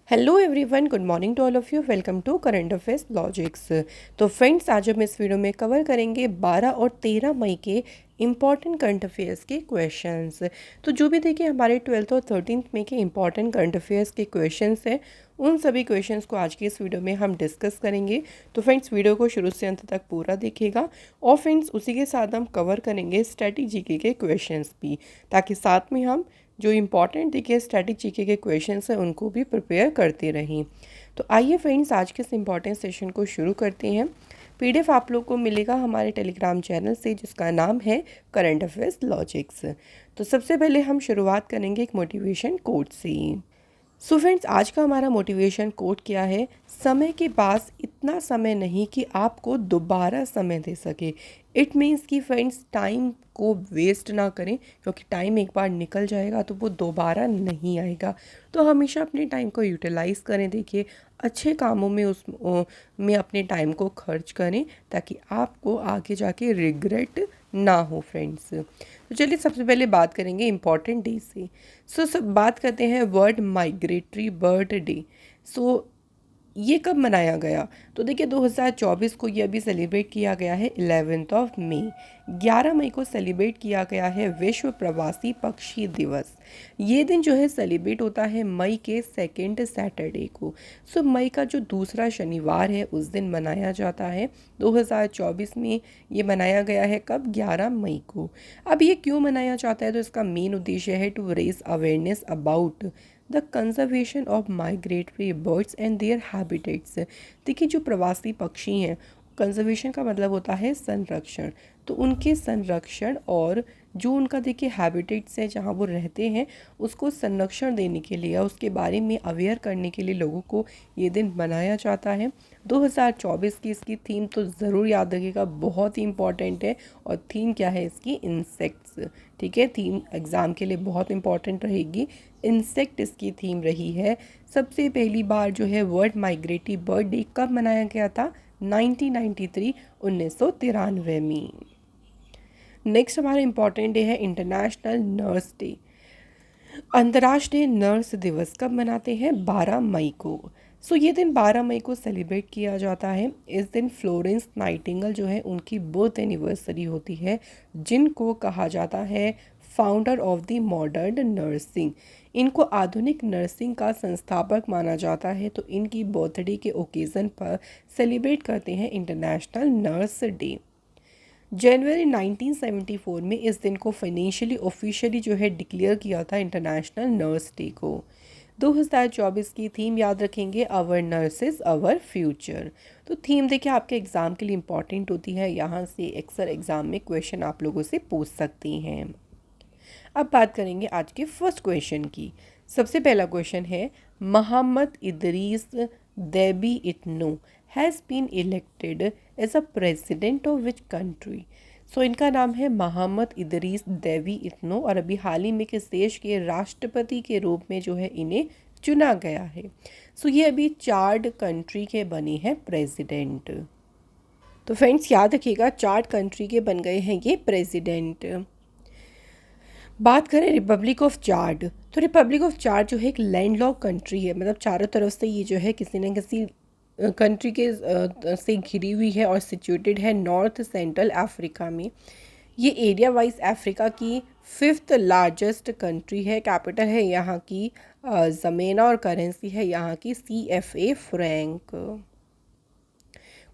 Hello everyone, good morning to all of you. Welcome to current affairs logics. तो friends, आज हम इस video में कवर करेंगे 12 और 13 मई के इम्पॉर्टेंट करंट अफेयर्स के क्वेश्चंस। तो जो भी देखिए हमारे 12th और 13th मई के इम्पॉर्टेंट करंट अफेयर्स के क्वेश्चंस हैं, उन सभी क्वेश्चंस को आज की इस वीडियो में हम डिस्कस करेंगे। तो फ्रेंड्स, वीडियो को शुरू से अंत तक पूरा देखिएगा। और फ्रेंड्स, उसी के साथ हम कवर करेंगे स्ट्रेटजी के क्वेश्चंस भी, ताकि साथ में हम जो इम्पॉर्टेंट देखिए स्ट्रेटजी के क्वेश्चंस हैं उनको भी प्रिपेयर करते रहें। तो आइए फ्रेंड्स, आज के इस इम्पॉर्टेंट सेशन को शुरू करते हैं। पीडीएफ आप लोग को मिलेगा हमारे टेलीग्राम चैनल से, जिसका नाम है करंट अफेयर्स लॉजिक्स। तो सबसे पहले हम शुरुआत करेंगे एक मोटिवेशन कोट से। सो फ्रेंड्स, आज का हमारा मोटिवेशन कोट क्या है? समय के पास इतना समय नहीं कि आपको दोबारा समय दे सके। इट मीन्स कि फ्रेंड्स, टाइम को वेस्ट ना करें, क्योंकि टाइम एक बार निकल जाएगा तो वो दोबारा नहीं आएगा। तो हमेशा अपने टाइम को यूटिलाइज़ करें। देखिए, अच्छे कामों में में अपने टाइम को खर्च करें, ताकि आपको आगे जाके रिग्रेट ना हो फ्रेंड्स। तो चलिए सबसे पहले बात करेंगे इम्पॉर्टेंट डे से। सब बात करते हैं वर्ल्ड माइग्रेटरी बर्ड डे। सो ये कब मनाया गया? तो देखिए, 2024 को ये अभी सेलिब्रेट किया गया है 11th ऑफ मई। 11 मई को सेलिब्रेट किया गया है विश्व प्रवासी पक्षी दिवस। ये दिन जो है सेलिब्रेट होता है मई के सेकेंड सैटरडे को। मई का जो दूसरा शनिवार है उस दिन मनाया जाता है। 2024 में ये मनाया गया है कब? 11 मई को। अब ये क्यों मनाया जाता है? तो इसका मेन उद्देश्य है to raise awareness about the conservation of migratory birds and their habitats. देखिए, जो प्रवासी पक्षी हैं, कंजर्वेशन का मतलब होता है संरक्षण। तो उनके संरक्षण और जो उनका देखिए हैबिटेट्स है, जहाँ वो रहते हैं, उसको संरक्षण देने के लिए या उसके बारे में अवेयर करने के लिए लोगों को ये दिन मनाया जाता है। 2024 की इसकी थीम तो ज़रूर याद रखिएगा, बहुत ही इंपॉर्टेंट है। और थीम क्या है इसकी? इंसेक्ट्स। ठीक है, थीम एग्ज़ाम के लिए बहुत इंपॉर्टेंट रहेगी। इंसेक्ट इसकी थीम रही है। सबसे पहली बार जो है वर्ल्ड माइग्रेटरी बर्ड डे कब मनाया गया था? 1993, 1993 में। नेक्स्ट हमारा इंपॉर्टेंट डे है इंटरनेशनल नर्स डे। अंतर्राष्ट्रीय नर्स दिवस कब मनाते हैं? 12 मई को। ये दिन 12 मई को सेलिब्रेट किया जाता है। इस दिन फ्लोरेंस नाइटिंगेल जो है उनकी बर्थ एनिवर्सरी होती है, जिनको कहा जाता है founder of the modern nursing. इनको आधुनिक नर्सिंग का संस्थापक माना जाता है। तो इनकी बर्थडे के ओकेज़न पर सेलिब्रेट करते हैं इंटरनेशनल नर्स डे। जनवरी 1974 में इस दिन को फाइनेंशियली ऑफिशियली जो है डिक्लेयर किया था इंटरनेशनल नर्स डे को। 2024 की थीम याद रखेंगे, आवर नर्सेज आवर फ्यूचर। तो थीम देखिए आपके एग्ज़ाम के लिए इम्पॉर्टेंट होती है, यहाँ से अक्सर एग्ज़ाम में क्वेश्चन आप लोगों से पूछ सकती हैं। अब बात करेंगे आज के फर्स्ट क्वेश्चन की। सबसे पहला क्वेश्चन है, Mohamed Idriss Deby Itno has been elected as a president of which country? इनका नाम है मोहम्मद इदरीस देवी इतनो, और अभी हाल ही में किस देश के राष्ट्रपति के रूप में जो है इन्हें चुना गया है? ये अभी चार्ड कंट्री के बने हैं प्रेसिडेंट। तो फ्रेंड्स याद रखिएगा, चार्ड कंट्री के बन गए हैं ये प्रेसिडेंट। बात करें रिपब्लिक ऑफ चाड, तो रिपब्लिक ऑफ चाड जो है एक लैंडलॉक कंट्री है। मतलब चारों तरफ से ये जो है किसी न किसी कंट्री के से घिरी हुई है और सिचुएटेड है नॉर्थ सेंट्रल अफ्रीका में। ये एरिया वाइज अफ्रीका की 5th लार्जेस्ट कंट्री है। कैपिटल है यहाँ की ज़मेना और करेंसी है यहाँ की CFA फ्रैंक।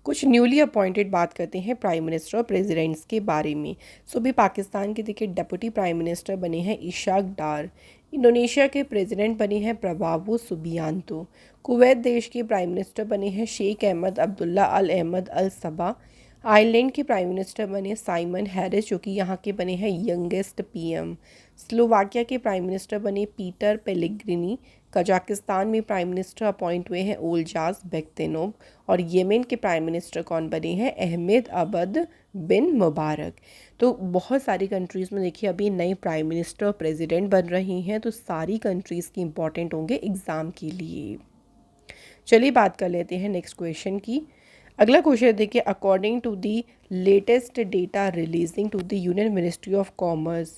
कुछ न्यूली अपॉइंटेड बात करते हैं प्राइम मिनिस्टर और प्रेसिडेंट्स के बारे में। भी पाकिस्तान के देखिए डिप्टी प्राइम मिनिस्टर बने हैं इशाक डार। इंडोनेशिया के प्रेसिडेंट बने हैं प्रबावो सुबियांतो। कुवैत देश के प्राइम मिनिस्टर बने हैं शेख अहमद अब्दुल्ला अल अहमद अल सबा। आयरलैंड के प्राइम मिनिस्टर बने साइमन हैरिस, जो कि यहाँ के बने हैं यंगेस्ट PM। स्लोवाकिया के प्राइम मिनिस्टर बने पीटर पेलेग्रिनी। कजाकिस्तान में प्राइम मिनिस्टर अपॉइंट हुए हैं ओल्जास बेक्तेनोव। और येमेन के प्राइम मिनिस्टर कौन बने हैं? अहमद अबद बिन मुबारक। तो बहुत सारी कंट्रीज़ में देखिए अभी नए प्राइम मिनिस्टर प्रेसिडेंट बन रही हैं। तो सारी कंट्रीज़ की इंपॉर्टेंट होंगे एग्ज़ाम के लिए। चलिए बात कर लेते हैं नेक्स्ट क्वेश्चन की। अगला क्वेश्चन देखिए, according to the latest data releasing to the union ministry of commerce,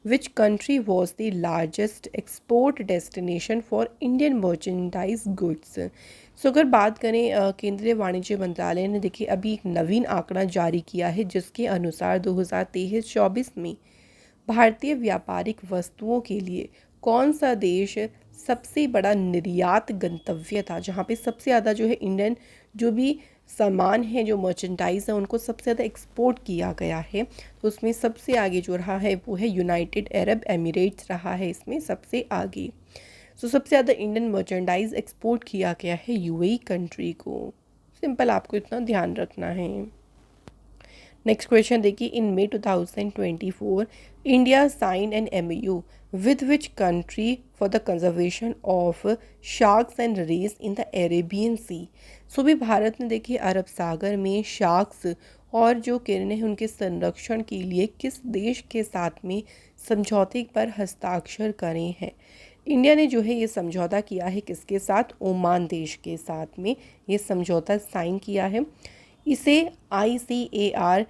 which country was the largest export destination for Indian merchandise goods. So अगर बात करें केंद्रीय वाणिज्य मंत्रालय ने देखिए अभी एक नवीन आंकड़ा जारी किया है, जिसके अनुसार 2023-24 में भारतीय व्यापारिक वस्तुओं के लिए कौन सा देश सबसे बड़ा निर्यात गंतव्य था, जहाँ पे सबसे ज़्यादा जो है इंडियन जो भी सामान है, जो मर्चेंडाइज है, उनको सबसे ज़्यादा एक्सपोर्ट किया गया है। तो उसमें सबसे आगे जो रहा है वो है यूनाइटेड अरब एमिरेट्स रहा है इसमें सबसे आगे। सो सबसे ज़्यादा इंडियन मर्चेंडाइज एक्सपोर्ट किया गया है यूएई कंट्री को। सिंपल, आपको इतना ध्यान रखना है। नेक्स्ट क्वेश्चन देखिए, in May 2024 India sign an MOU with which country for the conservation of sharks and rays in the Arabian Sea। सो भी भारत ने देखिए अरब सागर में शार्क्स और जो किरणें हैं उनके संरक्षण के लिए किस देश के साथ में समझौते पर हस्ताक्षर करे हैं। इंडिया ने जो है ये समझौता किया है किसके साथ, ओमान देश के साथ में ये समझौता साइन किया है। इसे ICAR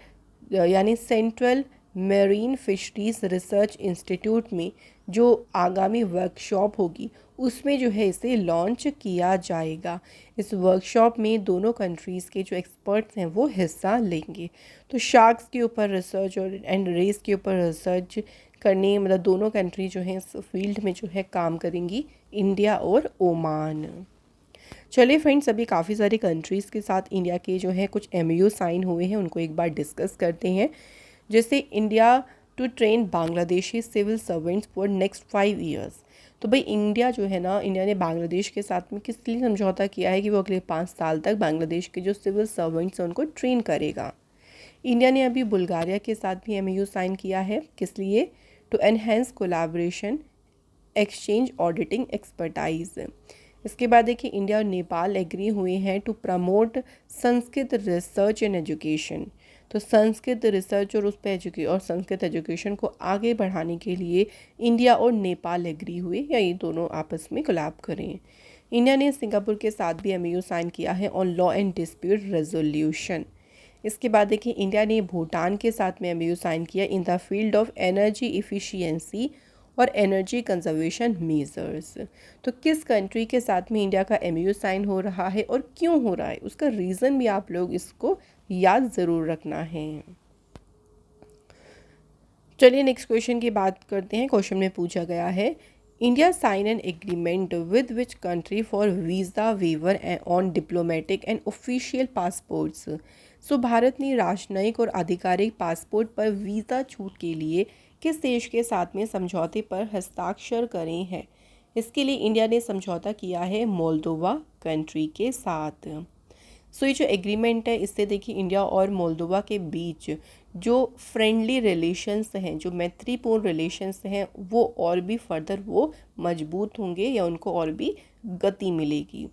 यानी central marine fisheries research institute में जो आगामी वर्कशॉप होगी उसमें जो है इसे लॉन्च किया जाएगा। इस वर्कशॉप में दोनों कंट्रीज़ के जो एक्सपर्ट्स हैं वो हिस्सा लेंगे। तो शार्क्स के ऊपर रिसर्च और एंड रेस के ऊपर रिसर्च करने, मतलब दोनों कंट्री जो हैं इस फील्ड में जो है काम करेंगी, इंडिया और ओमान। चलिए फ्रेंड्स, अभी काफ़ी सारी कंट्रीज़ के साथ इंडिया के जो है कुछ MOU साइन हुए हैं, उनको एक बार डिस्कस करते हैं। जैसे India to train Bangladeshi civil servants for next 5 years. तो भाई इंडिया जो है ना, इंडिया ने बांग्लादेश के साथ में किस लिए समझौता किया है कि वो अगले 5 साल तक बांग्लादेश के जो सिविल सर्वेंट्स हैं उनको ट्रेन करेगा। इंडिया ने अभी बुल्गारिया के साथ भी MOU साइन किया है, किस लिए, to enhance collaboration exchange auditing expertise. इसके बाद देखिए इंडिया और नेपाल एग्री हुए हैं to promote Sanskrit research and education. तो संस्कृत रिसर्च और संस्कृत एजुकेशन को आगे बढ़ाने के लिए इंडिया और नेपाल एग्री हुए, या ये दोनों आपस में कोलैब करें। इंडिया ने सिंगापुर के साथ भी MOU साइन किया है on law and dispute resolution. इसके बाद देखिए इंडिया ने भूटान के साथ में MOU साइन किया in the field of energy efficiency और एनर्जी कंजर्वेशन मेजर्स। तो किस कंट्री के साथ में इंडिया का MOU साइन हो रहा है और क्यों हो रहा है, उसका रीज़न भी आप लोग इसको याद ज़रूर रखना है। चलिए नेक्स्ट क्वेश्चन की बात करते हैं। क्वेश्चन में पूछा गया है, India sign an agreement with which country for visa waiver on diplomatic and official passports. So Bharat ने राजनयिक और आधिकारिक पासपोर्ट पर वीज़ा छूट के लिए किस देश के साथ में समझौते पर हस्ताक्षर करे हैं। इसके लिए इंडिया ने समझौता किया है मोल्दोवा कंट्री के साथ। सो ये जो एग्रीमेंट है इससे देखिए इंडिया और मोल्दोवा के बीच जो फ्रेंडली रिलेशंस हैं, जो मैत्रीपूर्ण रिलेशंस हैं, वो और भी फर्दर वो मजबूत होंगे या उनको और भी गति मिलेगी।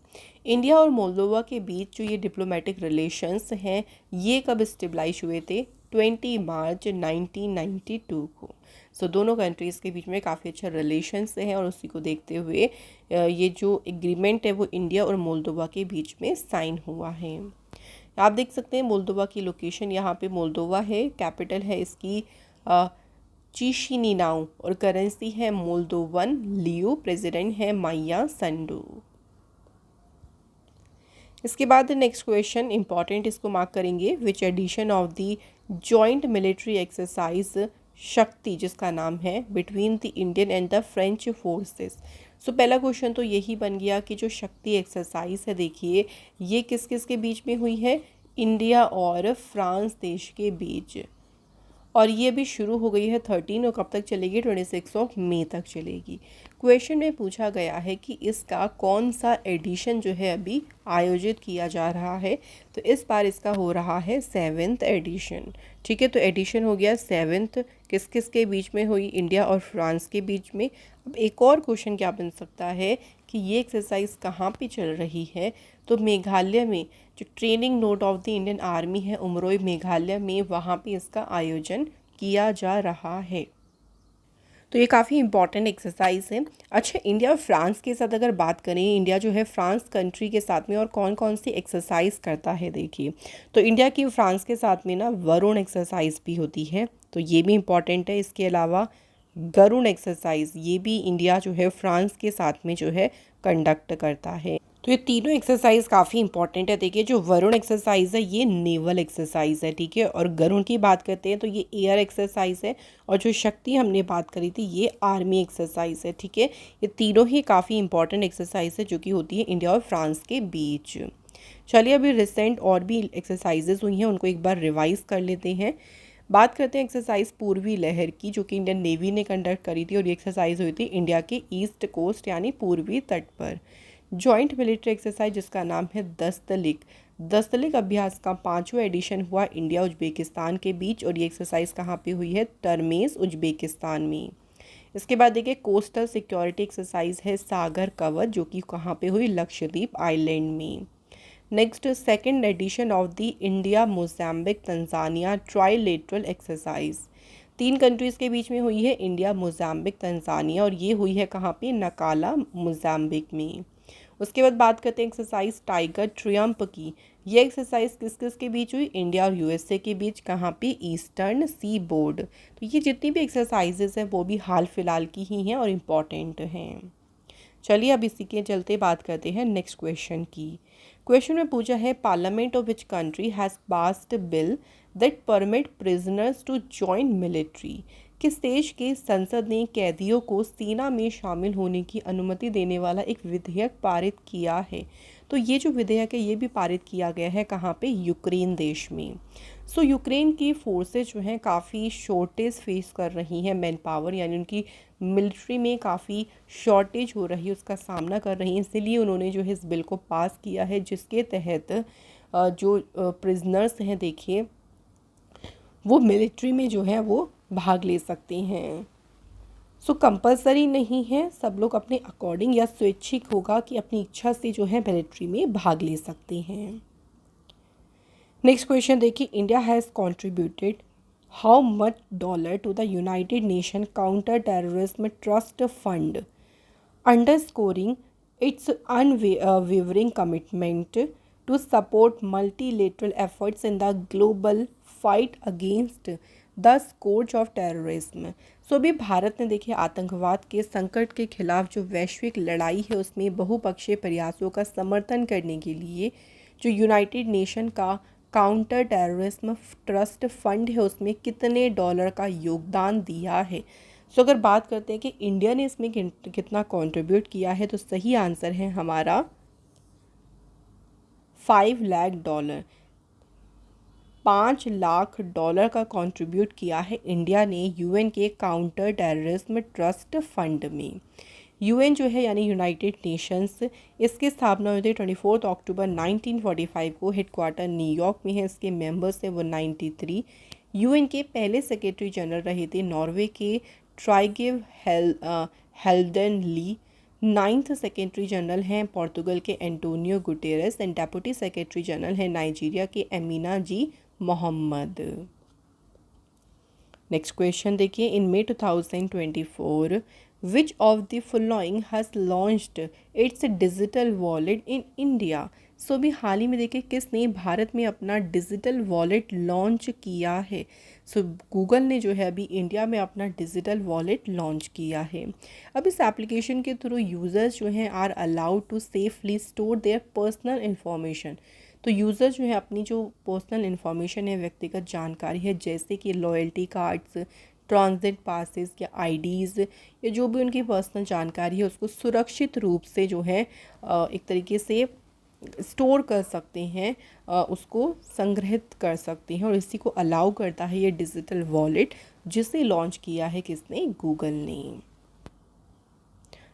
इंडिया और मोल्दोवा के बीच जो ये डिप्लोमेटिक रिलेशंस हैं ये कब स्टेबलाइज हुए थे, 20 मार्च 1992 को। सो दोनों कंट्रीज़ के बीच में काफ़ी अच्छा रिलेशंस हैं और उसी को देखते हुए ये जो एग्रीमेंट है वो इंडिया और मोल्दोवा के बीच में साइन हुआ है। आप देख सकते हैं मोल्दोवा की लोकेशन, यहाँ पे मोल्दोवा है, कैपिटल है इसकी चिशिनिनाउ और करेंसी है मोल्दोवन लियो, प्रेसिडेंट है माया संडू। इसके बाद नेक्स्ट क्वेश्चन इंपॉर्टेंट, इसको मार्क करेंगे, which edition of the joint military exercise Shakti, जिसका नाम है between the Indian and the French forces. So पहला क्वेश्चन तो यही बन गया कि जो शक्ति एक्सरसाइज है देखिए ये किस किस के बीच में हुई है, इंडिया और फ्रांस देश के बीच, और ये भी शुरू हो गई है 13 और कब तक चलेगी, 26 मई तक चलेगी। क्वेश्चन में पूछा गया है कि इसका कौन सा एडिशन जो है अभी आयोजित किया जा रहा है, तो इस बार इसका हो रहा है 7th एडिशन। ठीक है, तो एडिशन हो गया 7th, किस किस के बीच में हुई, इंडिया और फ्रांस के बीच में। अब एक और क्वेश्चन क्या बन सकता है कि ये एक्सरसाइज कहाँ पे चल रही है, तो मेघालय में जो training note of the Indian army है उमरोई मेघालय में, वहाँ पे इसका आयोजन किया जा रहा है। तो ये काफ़ी इंपॉर्टेंट एक्सरसाइज है। अच्छा, इंडिया और फ्रांस के साथ अगर बात करें, इंडिया जो है फ्रांस कंट्री के साथ में और कौन कौन सी एक्सरसाइज करता है, देखिए तो इंडिया की फ्रांस के साथ में ना वरुण एक्सरसाइज भी होती है, तो ये भी इम्पॉर्टेंट है। इसके अलावा गरुड़ एक्सरसाइज, ये भी इंडिया जो है फ्रांस के साथ में जो है कंडक्ट करता है। तो ये तीनों एक्सरसाइज काफ़ी इंपॉर्टेंट है। देखिए जो वरुण एक्सरसाइज है ये नेवल एक्सरसाइज है, ठीक है, और गरुड़ की बात करते हैं तो ये एयर एक्सरसाइज है, और जो शक्ति हमने बात करी थी ये आर्मी एक्सरसाइज है, ठीक है। ये तीनों ही काफ़ी इंपॉर्टेंट एक्सरसाइज है जो कि होती है इंडिया और फ्रांस के बीच। चलिए अभी रिसेंट और भी एक्सरसाइजेज हुई हैं उनको एक बार रिवाइज कर लेते हैं। बात करते हैं एक्सरसाइज पूर्वी लहर की, जो कि इंडियन नेवी ने कंडक्ट करी थी, और ये एक्सरसाइज हुई थी इंडिया के ईस्ट कोस्ट यानी पूर्वी तट पर। जॉइंट मिलिट्री एक्सरसाइज जिसका नाम है दस्तलिक, दस्तलिक अभ्यास का 5वां एडिशन हुआ इंडिया उज्बेकिस्तान के बीच, और ये एक्सरसाइज कहाँ पे हुई है, टर्मेस उज्बेकिस्तान में। इसके बाद देखिए कोस्टल सिक्योरिटी एक्सरसाइज है सागर कवच, जो कि कहाँ पे हुई, लक्षद्वीप आइलैंड में। Next second edition of the India Mozambique Tanzania trilateral exercise, 3 countries के बीच में हुई है इंडिया मोजाम्बिक तंजानिया, और ये हुई है कहाँ पे, नकाला मोजाम्बिक में। उसके बाद बात करते हैं एक्सरसाइज टाइगर ट्रियम्फ की, ये एक्सरसाइज किस किस के बीच हुई, इंडिया और यूएसए के बीच, कहाँ पे, ईस्टर्न सी बोर्ड। तो ये जितनी भी एक्सरसाइजेज हैं वो भी हाल फिलहाल की ही हैं और इम्पॉर्टेंट हैं। चलिए अब इसी के चलते बात करते हैं नेक्स्ट क्वेश्चन की। क्वेश्चन में पूछा है parliament of which country has passed bill that permit prisoners to join military, किस देश के संसद ने कैदियों को सेना में शामिल होने की अनुमति देने वाला एक विधेयक पारित किया है। तो ये जो विधेयक है ये भी पारित किया गया है कहाँ पे, यूक्रेन देश में। सो यूक्रेन की फोर्सेस जो हैं काफ़ी शॉर्टेज फेस कर रही हैं, मैन पावर यानी उनकी मिलिट्री में काफ़ी शॉर्टेज हो रही है, उसका सामना कर रही हैं, इसीलिए उन्होंने जो है इस बिल को पास किया है, जिसके तहत जो प्रिजनर्स हैं देखिए वो मिलिट्री में जो है वो भाग ले सकते हैं। सो कंपलसरी नहीं है, सब लोग अपने अकॉर्डिंग या स्वैच्छिक होगा कि अपनी इच्छा से जो है मिलिट्री में भाग ले सकते हैं। नेक्स्ट क्वेश्चन देखिए, India has contributed how much dollar to the United Nation counter terrorism trust fund, underscoring its unwavering commitment to support multilateral efforts in the global fight against the scourge of terrorism। सो अभी भारत ने देखिए आतंकवाद के संकट के खिलाफ जो वैश्विक लड़ाई है उसमें बहुपक्षीय प्रयासों का समर्थन करने के लिए जो यूनाइटेड नेशन का काउंटर टेररिज्म ट्रस्ट फंड है उसमें कितने डॉलर का योगदान दिया है। सो अगर बात करते हैं कि इंडिया ने इसमें कितना कंट्रीब्यूट किया है, तो सही आंसर है हमारा 5 लाख डॉलर, 5 लाख डॉलर का कंट्रीब्यूट किया है इंडिया ने यूएन के काउंटर टेररिज्म ट्रस्ट फंड में। यूएन जो है यानी यूनाइटेड नेशंस, इसकी स्थापना हुई थी 24 अक्टूबर 1945 को, हेडक्वार्टर न्यूयॉर्क में है, इसके मेंबर्स हैं वो 93। यूएन के पहले सेक्रेटरी जनरल रहे थे नॉर्वे के ट्राइगेव हेल्डन ली, 9th सेक्रेटरी जनरल हैं पोर्तुगल के Antonio Guterres, and deputy secretary general हैं नाइजीरिया के Amina J Mohammed. Next question देखिए, in May 2024 which of the following has launched its digital wallet in India. So अभी हाल ही में देखिए किसने भारत में अपना डिजिटल वॉलेट लॉन्च किया है। सो गूगल ने जो है अभी इंडिया में अपना डिजिटल वॉलेट लॉन्च किया है। अब इस एप्लीकेशन के थ्रू यूज़र्स जो हैं are allowed to safely store their personal information. तो यूज़र जो है अपनी जो पर्सनल इन्फॉर्मेशन है, व्यक्तिगत जानकारी है, जैसे कि लॉयल्टी कार्ड्स, ट्रांजिट पासेस या आईडीज़ या जो भी उनकी पर्सनल जानकारी है उसको सुरक्षित रूप से जो है एक तरीके से स्टोर कर सकते हैं, उसको संग्रहित कर सकते हैं, और इसी को अलाउ करता है ये डिजिटल वॉलेट, जिसे लॉन्च किया है किसने, गूगल ने।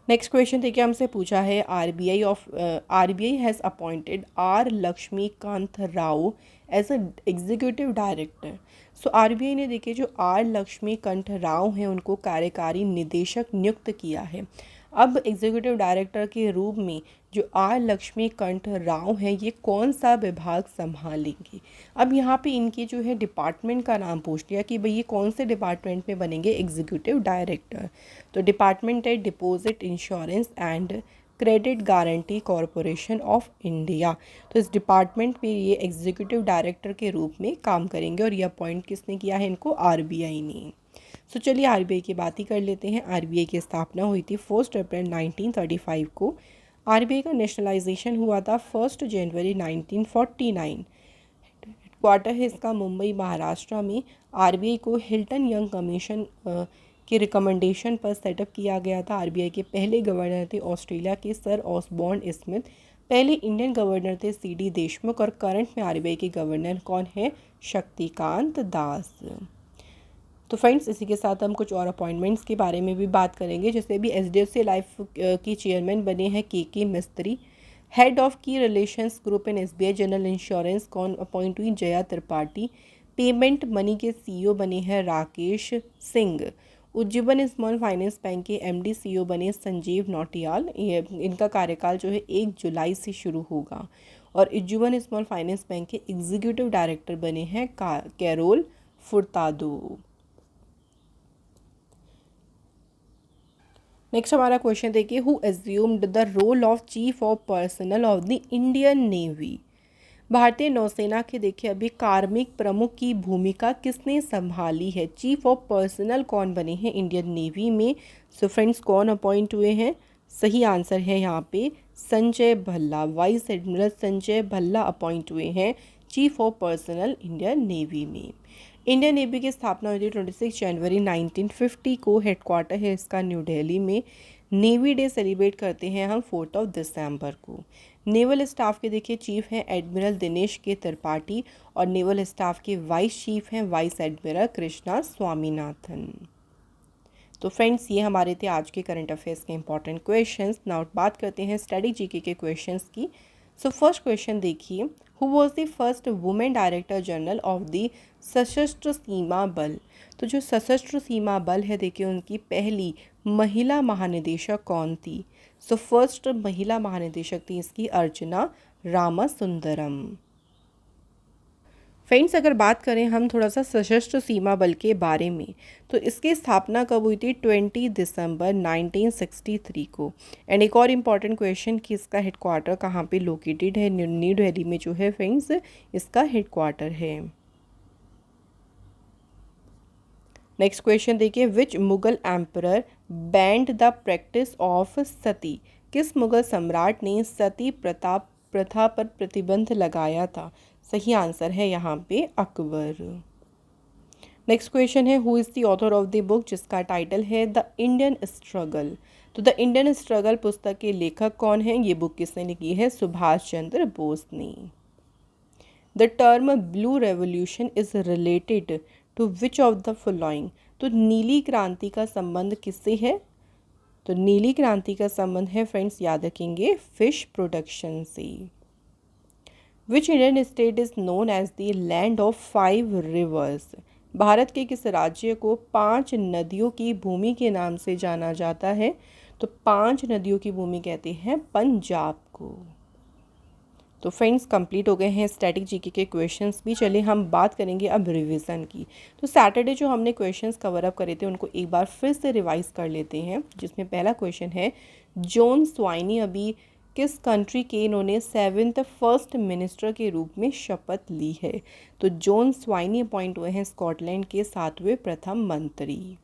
नेक्स्ट क्वेश्चन देखिए हमसे पूछा है RBI has appointed R Lakshmikant Rao as a executive director. So RBI ने देखिए जो आर लक्ष्मीकांत राव हैं उनको कार्यकारी निदेशक नियुक्त किया है। अब एग्जीक्यूटिव डायरेक्टर के रूप में जो आर लक्ष्मीकांत राव है ये कौन सा विभाग संभालेंगे। अब यहाँ पे इनके जो है डिपार्टमेंट का नाम पूछ लिया कि भाई ये कौन से डिपार्टमेंट में बनेंगे एग्जीक्यूटिव डायरेक्टर। तो डिपार्टमेंट है deposit insurance and credit guarantee corporation of India. तो इस डिपार्टमेंट में ये एग्जीक्यूटिव डायरेक्टर के रूप में काम करेंगे और ये अपॉइंट किसने किया है इनको, आरबीआई ने। सो चलिए आरबीआई की बात ही कर लेते हैं। आरबीआई की स्थापना हुई थी 1 अप्रैल 1935 को। आरबीआई का नेशनलाइजेशन हुआ था 1 जनवरी 1949। हेडक्वार्टर है इसका मुंबई महाराष्ट्र में। आरबीआई को हिल्टन यंग कमीशन के रिकमेंडेशन पर सेटअप किया गया था। आरबीआई के पहले गवर्नर थे ऑस्ट्रेलिया के सर ऑसबॉर्न स्मिथ। पहले इंडियन गवर्नर थे सीडी देशमुख और करंट में आरबीआई के गवर्नर कौन है, शक्तिकांत दास। तो फ्रेंड्स इसी के साथ हम कुछ और अपॉइंटमेंट्स के बारे में भी बात करेंगे। जैसे भी एचडीएफसी लाइफ की चेयरमैन बने हैं के मिस्त्री। हेड ऑफ की relations group in SBI general insurance कौन अपॉइंट हुई, जया त्रिपाठी। पेमेंट मनी के सीईओ बने हैं Rakesh Singh. Ujjivan small finance bank के एमडी सीईओ बने संजीव नौटियाल। इनका कार्यकाल जो है 1 जुलाई से शुरू होगा। और उज्जीवन स्मॉल फाइनेंस बैंक के एग्जीक्यूटिव डायरेक्टर बने हैं कैरोल फुर्तादो। नेक्स्ट हमारा क्वेश्चन देखिए, who assumed the role of chief of personnel of the Indian navy. भारतीय नौसेना के देखिए अभी कार्मिक प्रमुख की भूमिका किसने संभाली है, चीफ ऑफ पर्सनल कौन बने हैं इंडियन नेवी में। सो फ्रेंड्स कौन अपॉइंट हुए हैं, सही आंसर है यहाँ पे Sanjay Bhalla. Vice admiral Sanjay Bhalla appoint हुए हैं chief of personnel Indian navy में। इंडियन नेवी की स्थापना हुई थी 26 जनवरी 1950 को। हेडक्वार्टर है इसका न्यू दिल्ली में। नेवी डे सेलिब्रेट करते हैं हम 4 दिसंबर को। नेवल स्टाफ के देखिए चीफ हैं एडमिरल दिनेश के त्रिपाठी और नेवल स्टाफ के वाइस चीफ हैं वाइस एडमिरल कृष्णा स्वामीनाथन। तो फ्रेंड्स ये हमारे थे आज के करंट अफेयर्स के इंपॉर्टेंट क्वेश्चंस। नाउ बात करते हैं स्टडी जीके के क्वेश्चंस की। सो फर्स्ट क्वेश्चन देखिए, who was the first women director general of the सशस्त्र सीमा बल। तो जो सशस्त्र सीमा बल है देखिए उनकी पहली महिला महानिदेशक कौन थी। सो फर्स्ट महिला महानिदेशक थी इसकी अर्चना रामासुंदरम। फ्रेंड्स अगर बात करें हम थोड़ा सा सशस्त्र सीमा बल के बारे में, तो इसकी स्थापना कब हुई थी 20 दिसंबर 1963 को। एंड एक और इम्पॉर्टेंट क्वेश्चन कि इसका हेडक्वार्टर कहाँ पे लोकेटेड है, न्यू दिल्ली में जो है फ्रेंड्स इसका हेडक्वार्टर है। नेक्स्ट क्वेश्चन देखिए, which Mughal emperor banned the practice of sati. किस मुगल सम्राट ने सती प्रथा पर प्रतिबंध लगाया था। सही आंसर है यहाँ पे अकबर। नेक्स्ट क्वेश्चन है, who is the author of the book जिसका टाइटल है द इंडियन स्ट्रगल। तो द इंडियन स्ट्रगल पुस्तक के लेखक कौन हैं, ये बुक किसने लिखी है, सुभाष चंद्र बोस ने। The term blue revolution is related to which of the following. तो नीली क्रांति का संबंध किससे है, तो नीली क्रांति का संबंध है फ्रेंड्स याद रखेंगे फिश प्रोडक्शन से। Which Indian state is known as the land of 5 rivers. भारत के किस राज्य को 5 नदियों की भूमि के नाम से जाना जाता है, तो 5 नदियों की भूमि कहते हैं पंजाब को। तो फ्रेंड्स कंप्लीट हो गए हैं स्टैटिक जीके के क्वेश्चंस भी। चलिए हम बात करेंगे अब रिवीजन की। तो सैटरडे जो हमने क्वेश्चंस कवर अप करे थे उनको एक बार फिर से रिवाइज कर लेते हैं, जिसमें पहला क्वेश्चन है जॉन स्वाइनी अभी किस कंट्री के इन्होंने 7th फर्स्ट मिनिस्टर के रूप में शपथ ली है। तो जॉन स्वाइनी अपॉइंट हुए हैं स्कॉटलैंड के 7वें प्रथम मंत्री।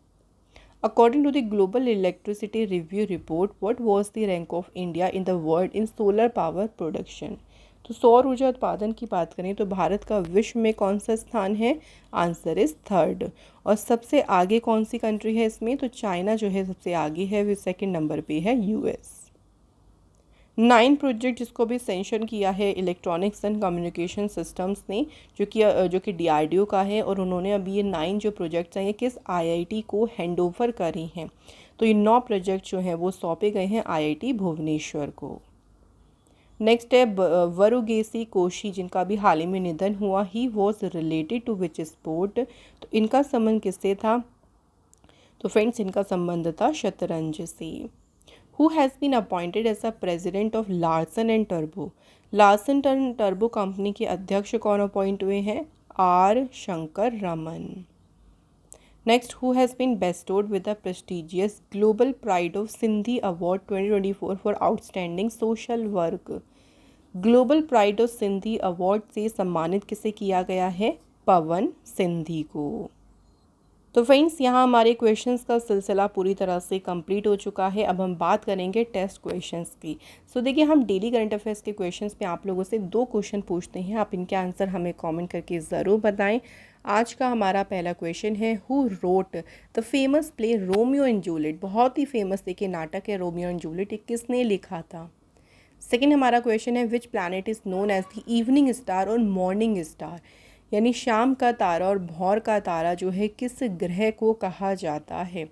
According to the Global Electricity Review report, what was the rank of India in the world in solar power production? तो सौर ऊर्जा उत्पादन की बात करें तो भारत का विश्व में कौन सा स्थान है, आंसर इज 3rd। और सबसे आगे कौन सी कंट्री है इसमें, तो चाइना जो है सबसे आगे है, वो 2nd नंबर पे है यूएस। 9 प्रोजेक्ट जिसको भी सेंशन किया है इलेक्ट्रॉनिक्स एंड कम्युनिकेशन सिस्टम्स ने, जो कि डीआरडीओ का है, और उन्होंने अभी ये 9 जो प्रोजेक्ट्स हैं ये किस आईआईटी को हैंडओवर करी हैं। तो ये 9 प्रोजेक्ट जो हैं वो सौंपे गए हैं आईआईटी भुवनेश्वर को। नेक्स्ट है वरुगेसी कोशी जिनका भी हाल ही में निधन हुआ, he was related to which sport. तो इनका संबंध किससे था, तो फ्रेंड्स इनका संबंध था शतरंज से। Who has been appointed as a president of Larsen and टर्बो। लार्सन एंड टर्बो कंपनी के अध्यक्ष कौन अपॉइंट हुए हैं? R Shankar Raman. Next, who has been bestowed with the prestigious global pride of Sindhi award 2024 for outstanding social work. Global pride of Sindhi award से सम्मानित किसे किया गया है? पवन सिंधी को। तो फ्रेंड्स, यहाँ हमारे क्वेश्चंस का सिलसिला पूरी तरह से कंप्लीट हो चुका है। अब हम बात करेंगे टेस्ट क्वेश्चंस की। सो देखिए, हम डेली करंट अफेयर्स के क्वेश्चंस पे आप लोगों से 2 क्वेश्चन पूछते हैं। आप इनके आंसर हमें कमेंट करके ज़रूर बताएं। आज का हमारा पहला क्वेश्चन है, who wrote the famous play Romeo and Juliet. बहुत ही फेमस देखिए नाटक है रोमियो एंड जूलियट, किसने लिखा था? सेकेंड हमारा क्वेश्चन है, which planet is known as the evening star और मॉर्निंग स्टार। यानी शाम का तारा और भौर का तारा जो है किस ग्रह को कहा जाता है?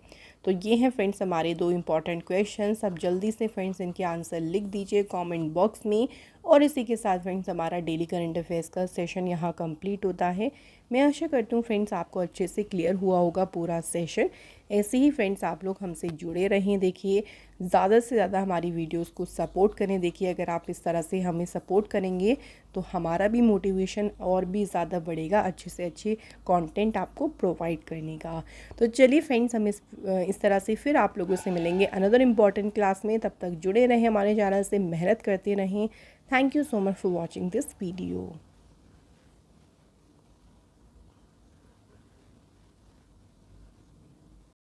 तो ये हैं फ्रेंड्स हमारे 2 इंपॉर्टेंट क्वेश्चंस। अब जल्दी से फ्रेंड्स इनके आंसर लिख दीजिए कमेंट बॉक्स में। और इसी के साथ फ्रेंड्स हमारा डेली करंट अफेयर्स का सेशन यहाँ कंप्लीट होता है। मैं आशा करती हूँ फ्रेंड्स आपको अच्छे से क्लियर हुआ होगा पूरा सेशन। ऐसे ही फ्रेंड्स आप लोग हमसे जुड़े रहें। देखिए, ज़्यादा से ज़्यादा हमारी वीडियोस को सपोर्ट करें। देखिए, अगर आप इस तरह से हमें सपोर्ट करेंगे तो हमारा भी मोटिवेशन और भी ज़्यादा बढ़ेगा अच्छे से अच्छे कंटेंट आपको प्रोवाइड करने का। तो चलिए फ्रेंड्स, हम इस तरह से फिर आप लोगों से मिलेंगे अनदर इम्पॉर्टेंट क्लास में। तब तक जुड़े रहें हमारे चैनल से, मेहनत करते रहें। Thank you so much for watching this video.